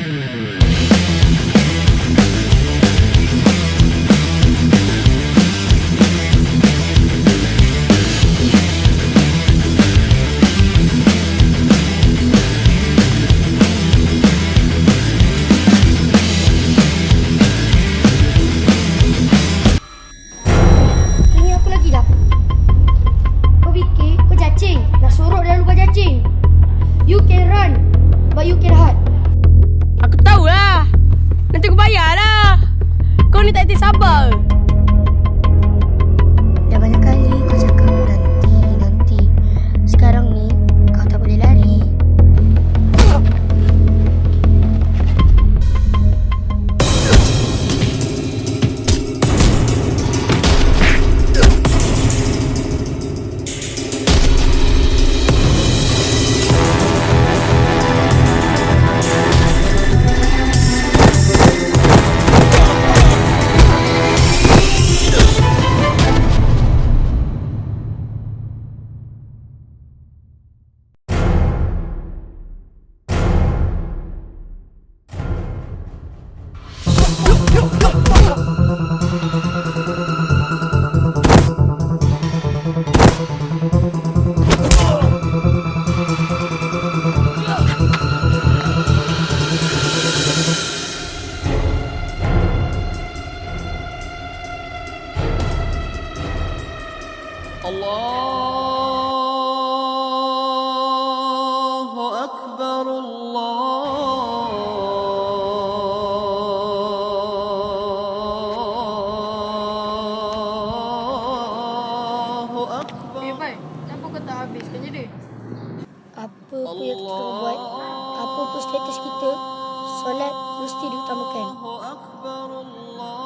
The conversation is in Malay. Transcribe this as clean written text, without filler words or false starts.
Ini apa lagi dah? Kau fikir kau cacing? Nak sorok dalam lubang cacing? You can run, but you can hide. Aku tahulah. Nanti aku bayar lah. Kau ni tak hati sabar. Dah banyak kali kau cakap nanti. Sekarang ni kau tak boleh lari. الله أكبر الله أكبر. Bai, kenapa kau tak habiskan je dia? Apa pun yang kita buat, apa pun status kita, solat mesti diutamakan. الله أكبر الله